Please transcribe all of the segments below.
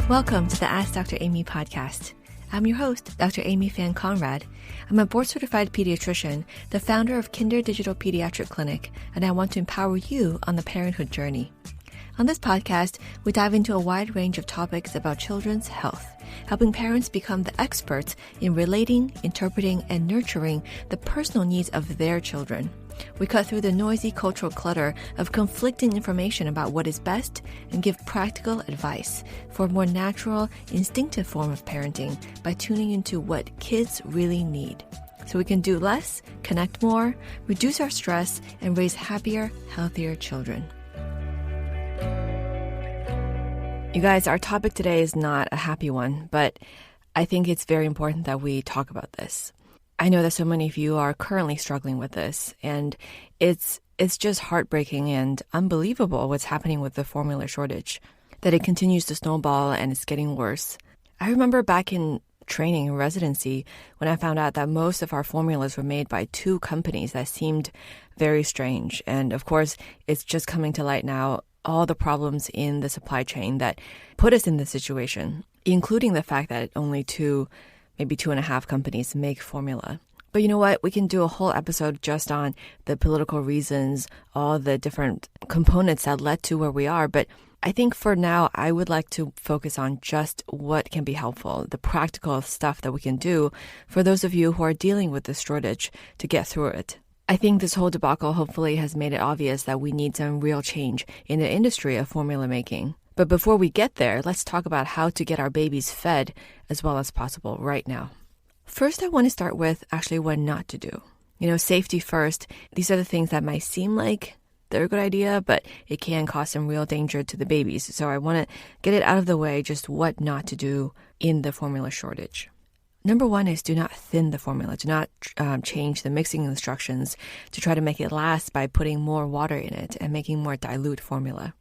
Welcome to the Ask Dr. Amy podcast. I'm your host, Dr. Amy Fan Conrad. I'm a board-certified pediatrician, the founder of Kinder Digital Pediatric Clinic, and I want to empower you on the parenthood journey. On this podcast, we dive into a wide range of topics about children's health, helping parents become the experts in relating, interpreting, and nurturing the personal needs of their children. We cut through the noisy cultural clutter of conflicting information about what is best and give practical advice for a more natural, instinctive form of parenting by tuning into what kids really need. So we can do less, connect more, reduce our stress, and raise happier, healthier children. You guys, our topic today is not a happy one, but I think it's very important that we talk about this. I know that so many of you are currently struggling with this, and it's just heartbreaking and unbelievable what's happening with the formula shortage, that it continues to snowball and it's getting worse. I remember back in training and residency when I found out that most of our formulas were made by two companies. That seemed very strange. And of course, it's just coming to light now, all the problems in the supply chain that put us in this situation, including the fact that only maybe 2.5 companies make formula. But you know what? We can do a whole episode just on the political reasons, all the different components that led to where we are. But I think for now, I would like to focus on just what can be helpful, the practical stuff that we can do for those of you who are dealing with this shortage to get through it. I think this whole debacle hopefully has made it obvious that we need some real change in the industry of formula making. But before we get there, let's talk about how to get our babies fed as well as possible right now. First, I want to start with actually what not to do. Safety first. These are the things that might seem like they're a good idea, but it can cause some real danger to the babies. So I want to get it out of the way, just what not to do in the formula shortage. Number one is do not thin the formula. Do not change the mixing instructions to try to make it last by putting more water in it and making more dilute formula.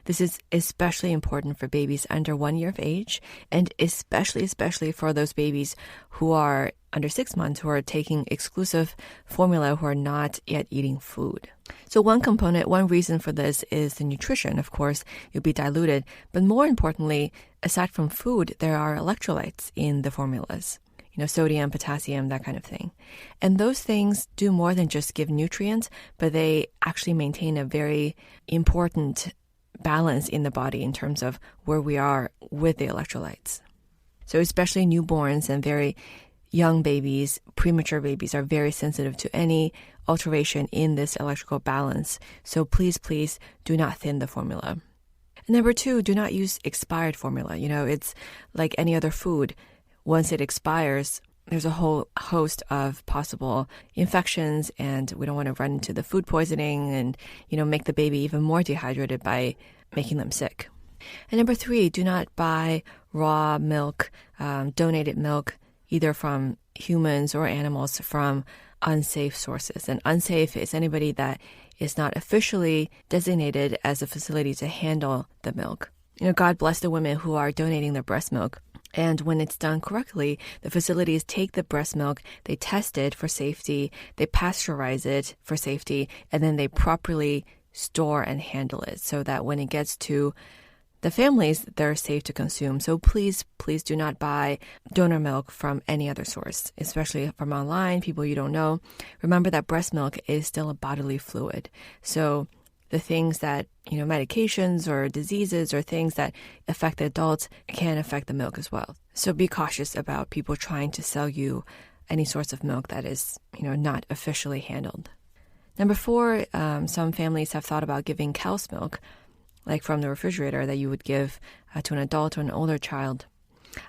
This is especially important for babies under 1 year of age, and especially for those babies who are under 6 months, who are taking exclusive formula, who are not yet eating food. So one reason for this is the nutrition. Of course, you'll be diluted. But more importantly, aside from food, there are electrolytes in the formulas. Sodium, potassium, that kind of thing. And those things do more than just give nutrients, but they actually maintain a very important balance in the body in terms of where we are with the electrolytes. So especially newborns and very young babies, premature babies are very sensitive to any alteration in this electrical balance. So please do not thin the formula. And number two, do not use expired formula. It's like any other food. Once it expires, there's a whole host of possible infections, and we don't want to run into the food poisoning and, make the baby even more dehydrated by making them sick. And number three, do not buy raw milk, donated milk, either from humans or animals, from unsafe sources. And unsafe is anybody that is not officially designated as a facility to handle the milk. God bless the women who are donating their breast milk. And when it's done correctly, the facilities take the breast milk, they test it for safety, they pasteurize it for safety, and then they properly store and handle it so that when it gets to the families, they're safe to consume. So please do not buy donor milk from any other source, especially from online, people you don't know. Remember that breast milk is still a bodily fluid. So the things that, medications or diseases or things that affect the adults can affect the milk as well. So be cautious about people trying to sell you any source of milk that is, not officially handled. Number four, some families have thought about giving cow's milk, like from the refrigerator, that you would give to an adult or an older child.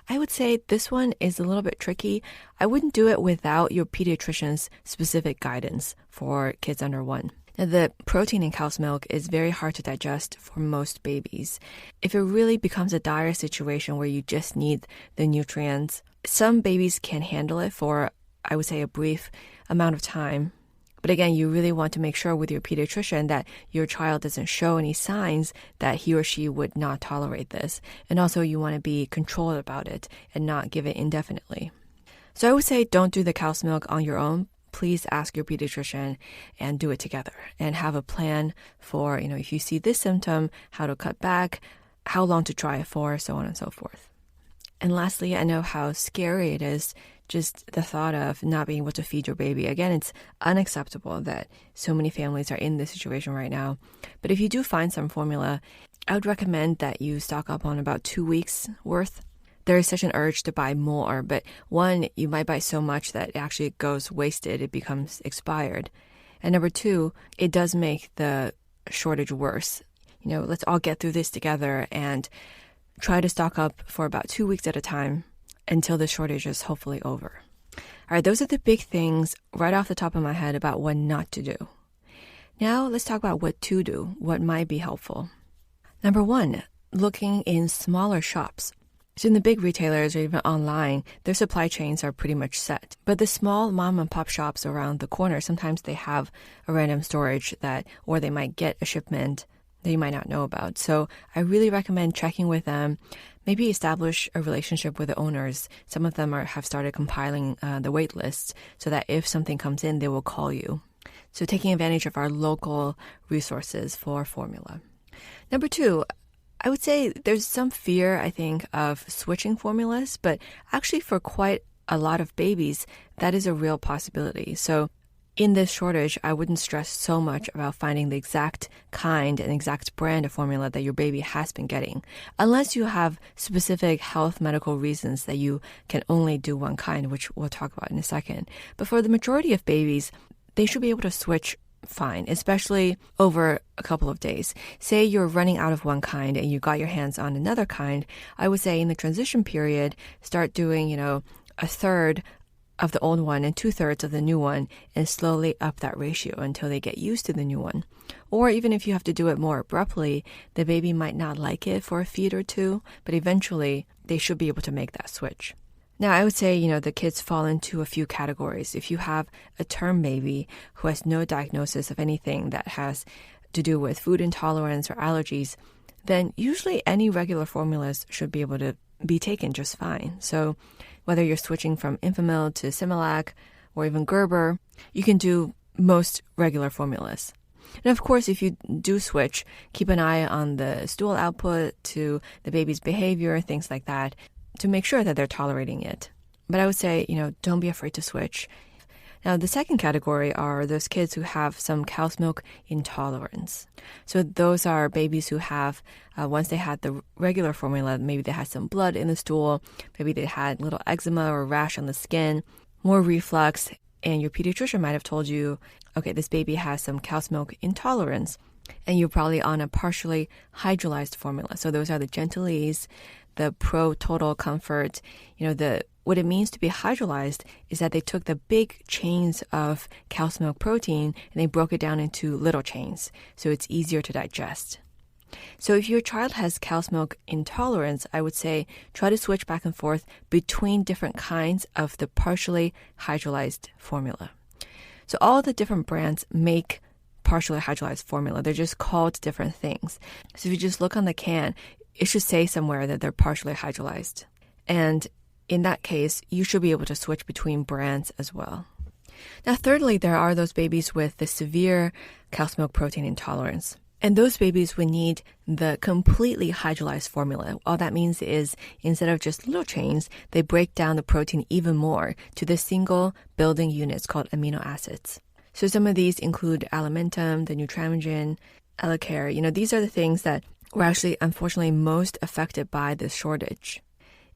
I would say this one is a little bit tricky. I wouldn't do it without your pediatrician's specific guidance for kids under 1. The protein in cow's milk is very hard to digest for most babies. If it really becomes a dire situation where you just need the nutrients, some babies can handle it for, I would say, a brief amount of time. But again, you really want to make sure with your pediatrician that your child doesn't show any signs that he or she would not tolerate this. And also you want to be controlled about it and not give it indefinitely. So I would say don't do the cow's milk on your own. Please ask your pediatrician and do it together and have a plan for, if you see this symptom, how to cut back, how long to try it for, so on and so forth. And lastly, I know how scary it is, just the thought of not being able to feed your baby. Again, it's unacceptable that so many families are in this situation right now. But if you do find some formula, I would recommend that you stock up on about 2 weeks worth. There is such an urge to buy more, but one, you might buy so much that it actually goes wasted, it becomes expired. And number two, it does make the shortage worse. Let's all get through this together and try to stock up for about 2 weeks at a time until the shortage is hopefully over. All right, those are the big things right off the top of my head about what not to do. Now let's talk about what to do, what might be helpful. Number one, looking in smaller shops. So in the big retailers or even online, their supply chains are pretty much set. But the small mom and pop shops around the corner, sometimes they have a random storage or they might get a shipment that you might not know about. So I really recommend checking with them, maybe establish a relationship with the owners. Some of them have started compiling the wait lists so that if something comes in, they will call you. So taking advantage of our local resources for formula. Number two, I would say there's some fear, I think, of switching formulas, but actually for quite a lot of babies, that is a real possibility. So in this shortage, I wouldn't stress so much about finding the exact kind and exact brand of formula that your baby has been getting, unless you have specific health medical reasons that you can only do one kind, which we'll talk about in a second. But for the majority of babies, they should be able to switch fine, especially over a couple of days. Say you're running out of one kind and you got your hands on another kind, I would say in the transition period, start doing, a third of the old one and 2/3 of the new one and slowly up that ratio until they get used to the new one. Or even if you have to do it more abruptly, the baby might not like it for a feed or two, but eventually they should be able to make that switch. Now, I would say, the kids fall into a few categories. If you have a term baby who has no diagnosis of anything that has to do with food intolerance or allergies, then usually any regular formulas should be able to be taken just fine. So whether you're switching from Infamil to Similac or even Gerber, you can do most regular formulas. And of course, if you do switch, keep an eye on the stool output to the baby's behavior, things like that, to make sure that they're tolerating it. But I would say, don't be afraid to switch. Now, the second category are those kids who have some cow's milk intolerance. So those are babies who have, once they had the regular formula, maybe they had some blood in the stool, maybe they had little eczema or rash on the skin, more reflux, and your pediatrician might have told you, okay, this baby has some cow's milk intolerance, and you're probably on a partially hydrolyzed formula. So those are the Gentilese, the Pro Total Comfort. What it means to be hydrolyzed is that they took the big chains of cow's milk protein and they broke it down into little chains, so it's easier to digest. So if your child has cow's milk intolerance, I would say try to switch back and forth between different kinds of the partially hydrolyzed formula. So all the different brands make partially hydrolyzed formula. They're just called different things. So if you just look on the can, it should say somewhere that they're partially hydrolyzed. And in that case, you should be able to switch between brands as well. Now, thirdly, there are those babies with the severe cow's milk protein intolerance. And those babies would need the completely hydrolyzed formula. All that means is instead of just little chains, they break down the protein even more to the single building units called amino acids. So some of these include Alimentum, the Nutramigen, Elecare. These are the things that were actually, unfortunately, most affected by this shortage.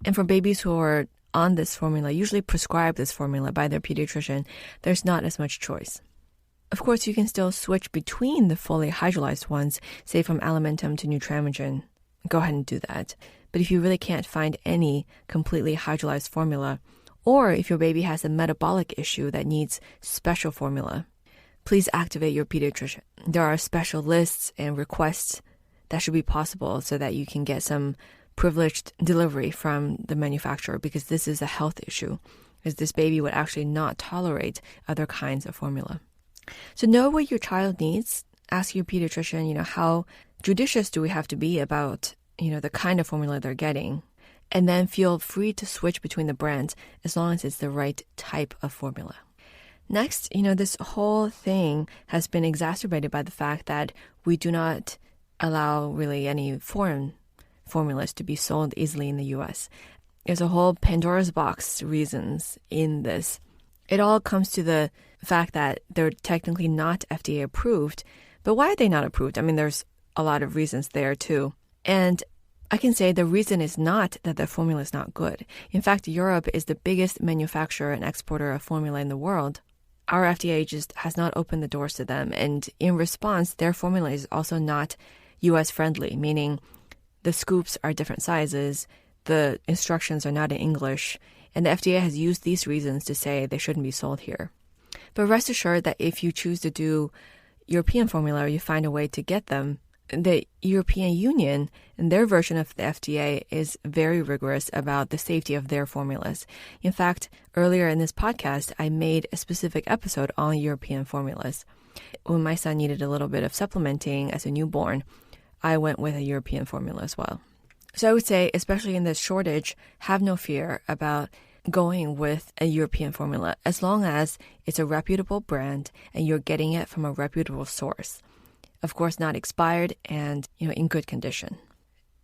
And for babies who are on this formula, usually prescribed this formula by their pediatrician, there's not as much choice. Of course, you can still switch between the fully hydrolyzed ones, say from Alimentum to Nutramigen. Go ahead and do that. But if you really can't find any completely hydrolyzed formula, or if your baby has a metabolic issue that needs special formula, please activate your pediatrician. There are special lists and requests that should be possible so that you can get some privileged delivery from the manufacturer, because this is a health issue, because this baby would actually not tolerate other kinds of formula. So know what your child needs. Ask your pediatrician, how judicious do we have to be about, the kind of formula they're getting? And then feel free to switch between the brands as long as it's the right type of formula. Next, this whole thing has been exacerbated by the fact that we do not allow really any foreign formulas to be sold easily in the US. There's a whole Pandora's box reasons in this. It all comes to the fact that they're technically not FDA approved. But why are they not approved? I mean, there's a lot of reasons there too. And I can say the reason is not that the formula is not good. In fact, Europe is the biggest manufacturer and exporter of formula in the world. Our FDA just has not opened the doors to them. And in response, their formula is also not US friendly, meaning the scoops are different sizes, the instructions are not in English, and the FDA has used these reasons to say they shouldn't be sold here. But rest assured that if you choose to do European formula or you find a way to get them, the European Union and their version of the FDA is very rigorous about the safety of their formulas. In fact, earlier in this podcast, I made a specific episode on European formulas. When my son needed a little bit of supplementing as a newborn, I went with a European formula as well. So I would say, especially in this shortage, have no fear about going with a European formula as long as it's a reputable brand and you're getting it from a reputable source. Of course, not expired and, in good condition.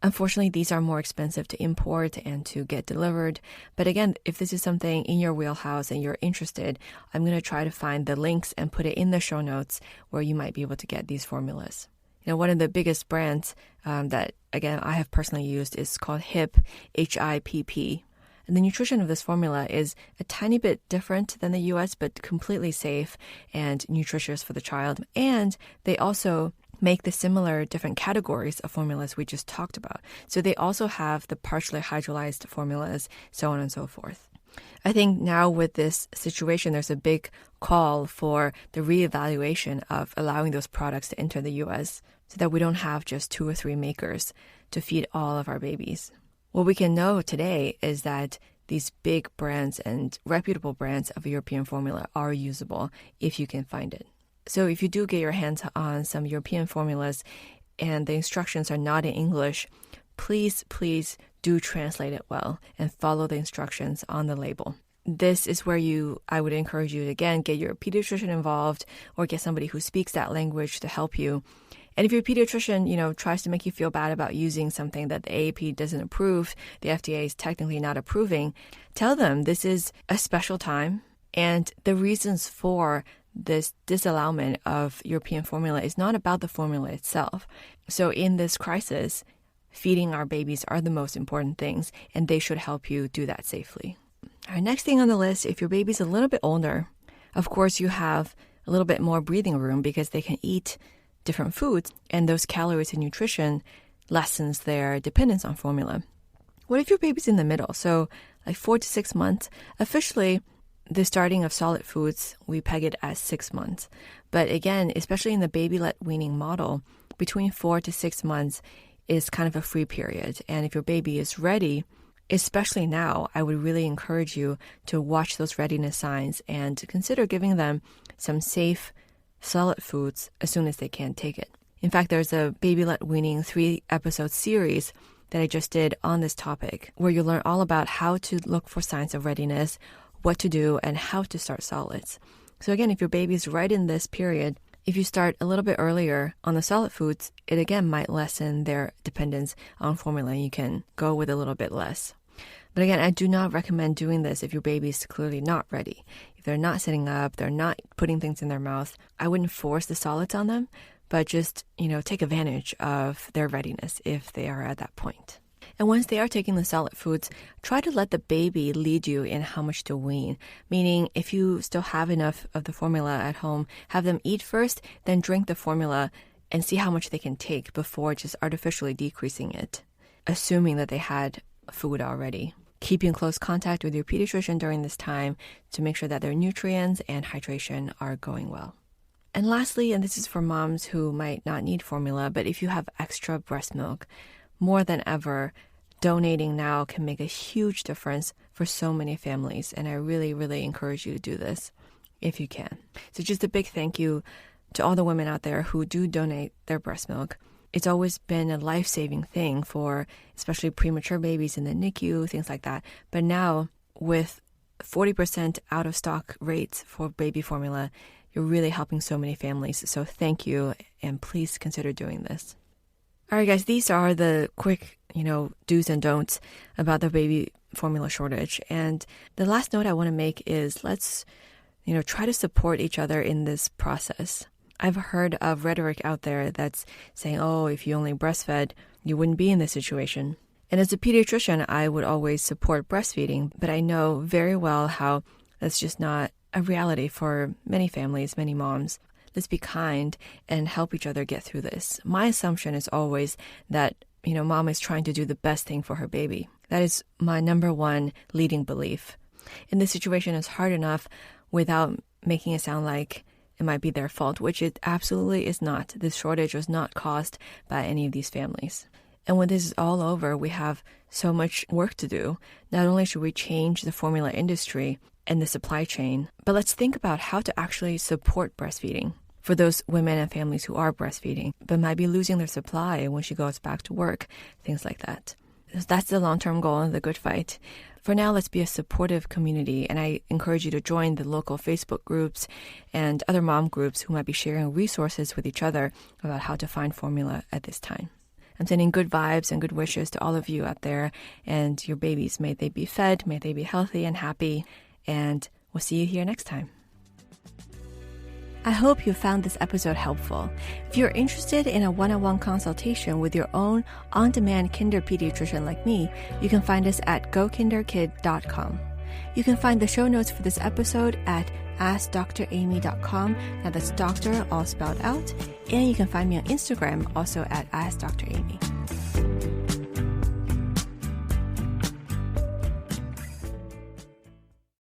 Unfortunately, these are more expensive to import and to get delivered. But again, if this is something in your wheelhouse and you're interested, I'm going to try to find the links and put it in the show notes where you might be able to get these formulas. One of the biggest brands that, again, I have personally used is called HIPP, H-I-P-P. And the nutrition of this formula is a tiny bit different than the US, but completely safe and nutritious for the child. And they also make the similar different categories of formulas we just talked about. So they also have the partially hydrolyzed formulas, so on and so forth. I think now with this situation, there's a big call for the reevaluation of allowing those products to enter the US so that we don't have just 2 or 3 makers to feed all of our babies. What we can know today is that these big brands and reputable brands of European formula are usable if you can find it. So if you do get your hands on some European formulas and the instructions are not in English, please do translate it well and follow the instructions on the label. This is where I would encourage you to, again, get your pediatrician involved or get somebody who speaks that language to help you. And if your pediatrician, tries to make you feel bad about using something that the AAP doesn't approve, the FDA is technically not approving, tell them this is a special time and the reasons for this disallowment of European formula is not about the formula itself. So in this crisis, feeding our babies are the most important things, and they should help you do that safely. All right, next thing on the list, if your baby's a little bit older, of course you have a little bit more breathing room because they can eat different foods, and those calories and nutrition lessens their dependence on formula. What if your baby's in the middle? So like 4 to 6 months, officially the starting of solid foods, we peg it as 6 months. But again, especially in the baby-led weaning model, between 4 to 6 months is kind of a free period. And if your baby is ready, especially now, I would really encourage you to watch those readiness signs and consider giving them some safe solid foods as soon as they can take it. In fact, there's a baby-led weaning 3-episode series that I just did on this topic where you learn all about how to look for signs of readiness, what to do, and how to start solids. So again, if your baby's right in this period, if you start a little bit earlier on the solid foods, it again might lessen their dependence on formula and you can go with a little bit less. But again, I do not recommend doing this if your baby is clearly not ready. If they're not sitting up, they're not putting things in their mouth, I wouldn't force the solids on them, but just, take advantage of their readiness if they are at that point. And once they are taking the solid foods, try to let the baby lead you in how much to wean. Meaning, if you still have enough of the formula at home, have them eat first, then drink the formula and see how much they can take before just artificially decreasing it, assuming that they had food already. Keep in close contact with your pediatrician during this time to make sure that their nutrients and hydration are going well. And lastly, and this is for moms who might not need formula, but if you have extra breast milk, more than ever, donating now can make a huge difference for so many families. And I really, really encourage you to do this if you can. So just a big thank you to all the women out there who do donate their breast milk. It's always been a life-saving thing for especially premature babies in the NICU, things like that. But now with 40% out-of-stock rates for baby formula, you're really helping so many families. So thank you, and please consider doing this. All right, guys, these are the quick, do's and don'ts about the baby formula shortage. And the last note I want to make is let's, try to support each other in this process. I've heard of rhetoric out there that's saying, oh, if you only breastfed, you wouldn't be in this situation. And as a pediatrician, I would always support breastfeeding, but I know very well how that's just not a reality for many families, many moms. Let's be kind and help each other get through this. My assumption is always that, mom is trying to do the best thing for her baby. That is my number one leading belief. And this situation is hard enough without making it sound like it might be their fault, which it absolutely is not. This shortage was not caused by any of these families. And when this is all over, we have so much work to do. Not only should we change the formula industry and the supply chain, but let's think about how to actually support breastfeeding for those women and families who are breastfeeding, but might be losing their supply when she goes back to work, things like that. That's the long-term goal and the good fight. For now, let's be a supportive community, and I encourage you to join the local Facebook groups and other mom groups who might be sharing resources with each other about how to find formula at this time. I'm sending good vibes and good wishes to all of you out there and your babies. May they be fed, may they be healthy and happy, and we'll see you here next time. I hope you found this episode helpful. If you're interested in a one-on-one consultation with your own on-demand kinder pediatrician like me, you can find us at gokinderkid.com. You can find the show notes for this episode at AskDrAmy.com. Now that's doctor all spelled out. And you can find me on Instagram also at AskDrAmy.